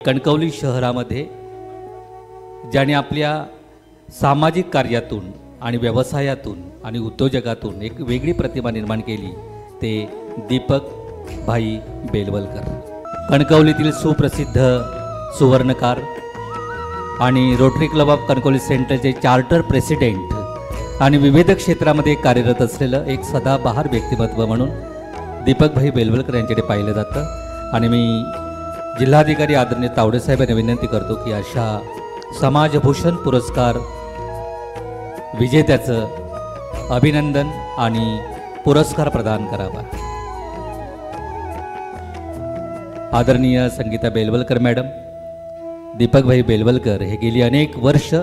कणकवली शहरामध्ये ज्याने आपल्या सामाजिक कार्यातून आणि व्यवसायातून आणि उद्योजकातून एक वेगळी प्रतिमा निर्माण केली ते दीपक भाई बेलवलकर। कणकवलीतील सुप्रसिद्ध सुवर्णकार आणि रोटरी क्लब ऑफ कणकवली सेंटरचे चार्टर प्रेसिडेंट आणि विविध क्षेत्रामध्ये कार्यरत असलेलं एक सदाबहार व्यक्तिमत्व म्हणून दीपक भाई बेलवलकर यांच्याकडे पाहिलं जातं। आणि मी जिल्हाधिकारी आदरणीय तावडे साहेब यांना विनंती करतो की अशा समाजभूषण पुरस्कार विजेत्याचं अभिनंदन आणि पुरस्कार प्रदान करावा। आदरणीय संगीता बेलवलकर मॅडम, दीपक भाई बेलवलकर हे गेली अनेक वर्ष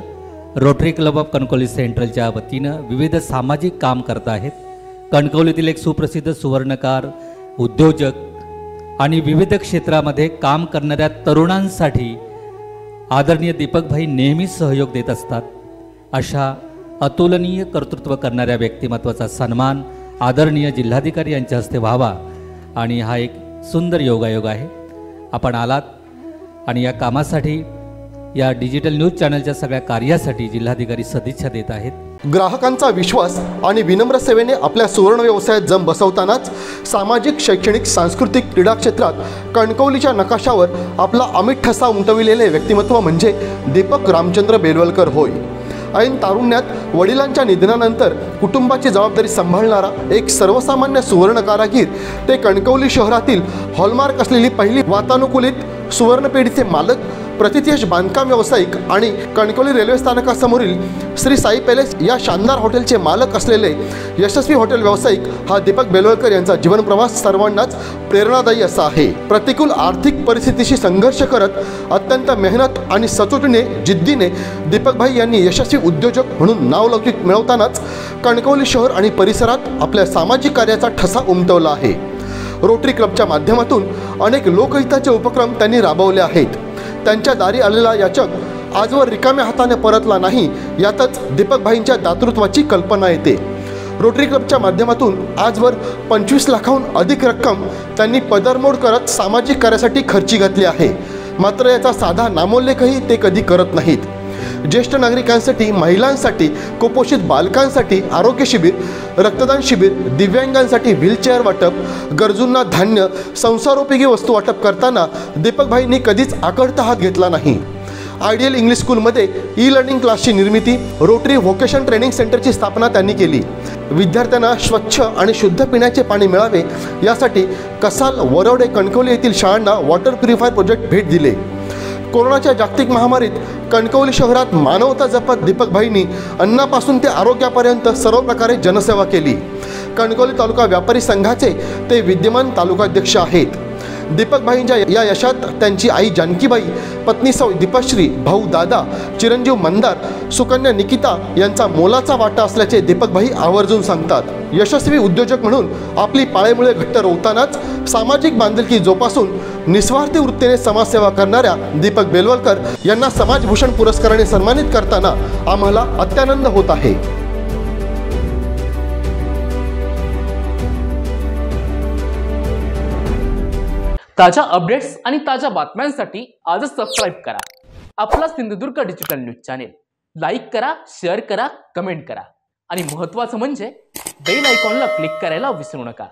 रोटरी क्लब ऑफ कणकवली सेंट्रलच्या वतीनं विविध सामाजिक काम करत आहेत। कणकवलीतील एक सुप्रसिद्ध सुवर्णकार, उद्योजक आणि विविध क्षेत्रामध्ये काम करणाऱ्या तरुणांसाठी आदरणीय दीपक भाई नेहमी सहयोग देत असतात। अशा अतुलनीय कर्तृत्व करणाऱ्या व्यक्तिमत्वाचा सन्मान आदरणीय जिल्हाधिकारी यांच्या हस्ते व्हावा आणि हा एक सुंदर योगायोग आहे। आपण आलात आणि या कामासाठी, या डिजिटल न्यूज चॅनलच्या सगळ्या कार्यासाठी जिल्हाधिकारी सदिच्छा देत आहेत। ग्राहकांचा विश्वास आणि विनम्र सेवेने आपल्या सुवर्ण व्यवसायात जम बसवतानाच सामाजिक, शैक्षणिक, सांस्कृतिक, क्रीडा क्षेत्रात कणकवलीच्या नकाशावर आपला अमिट ठसा उमटविलेले व्यक्तिमत्व म्हणजे दीपक रामचंद्र बेलवलकर होय। ऐन तारुण्यात वडिलांच्या निधनानंतर कुटुंबाची जबाबदारी सांभाळणारा एक सर्वसामान्य सुवर्ण कारागीर ते कणकवली शहरातील हॉलमार्क असलेली पहिली वातानुकूलित सुवर्णपेढीचे मालक, प्रतिथयश बांधकाम व्यावसायिक आणि कणकवली रेल्वे स्थानकासमोरील श्री साई पॅलेस या शानदार हॉटेलचे मालक असलेले यशस्वी हॉटेल व्यावसायिक हा दीपक बेलवलकर यांचा जीवन प्रवास सर्वांनाच प्रेरणादायी असा आहे। प्रतिकूल आर्थिक परिस्थितीशी संघर्ष करत अत्यंत मेहनत आणि सचोटीने, जिद्दीने दीपक भाई यांनी यशस्वी उद्योजक म्हणून नावलौकिक मिळवतानाच कणकवली शहर आणि परिसरात आपल्या सामाजिक कार्याचा ठसा उमटवला आहे। रोटरी क्लबच्या माध्यमातून अनेक लोकहिताचे उपक्रम त्यांनी राबवले आहेत। त्यांच्या दारी आलेला याचक आजवर रिकाम्या हाताने परतला नाही, यातच दीपक भाईंच्या दातृत्वाची कल्पना येते। रोटरी क्लबच्या माध्यमातून आजवर 25 लाखाहून अधिक रक्कम त्यांनी पदरमोड करत सामाजिक कार्यासाठी खर्ची घातली आहे। मात्र याचा साधा नामोल्लेखही ते कधी करत नाहीत। ज्येष्ठ नागरिकांसाठी, महिलांसाठी, कुपोषित बालकांसाठी आरोग्य शिबिर, रक्तदान शिबिर, दिव्यांगांसाठी व्हीलचेअर वाटप, गरजूंना धान्य, संसारोपयोगी वस्तू वाटप करताना दीपक भाईंनी कधीच आकडता हात घेतला नाही। आयडियल इंग्लिश स्कूलमध्ये ई-लर्निंग क्लासची निर्मिती, रोटरी व्होकेशन ट्रेनिंग सेंटरची स्थापना त्यांनी केली। विद्यार्थ्यांना स्वच्छ आणि शुद्ध पिण्याचे पाणी मिळावे यासाठी कसाल, वरवडे, कणकवली येथील शाळांना वॉटर प्युरिफायर प्रोजेक्ट भेट दिले। कोरोनाच्या जागतिक महामारीत कणकवली शहरात मानवता जपत दीपक भाईंनी अन्नापासून ते आरोग्यापर्यंत सर्व प्रकारे जनसेवा केली। कणकवली तालुका व्यापारी संघाचे ते विद्यमान तालुकाध्यक्ष आहेत। दीपक भाईंच्या या यशात त्यांची आई जानकीबाई, पत्नी सौ दीपश्री, भाऊ दादा, चिरंजीव मंदार, सुकन्या निकिता यांचा मोलाचा वाटा असल्याचे दीपक भाई आवर्जून सांगतात। यशस्वी उद्योजक म्हणून आपली पाळेमुळे घट्ट रोवतानाच सामाजिक बांधिलकी जोपासून निस्वार्थी वृत्तीने समाजसेवा करणाऱ्या दीपक बेलवलकर यांना समाजभूषण पुरस्काराने सन्मानित करताना आम्हाला अत्यानंद होत आहे। ताज्या अपडेट्स आणि ताज्या बातम्यांसाठी आजच सबस्क्राईब करा आपला Sindhudurg digital news channel. Like करा, शेअर करा, कमेंट करा आणि महत्त्वाचं म्हणजे बेल आयकॉनला क्लिक करायला विसरू नका।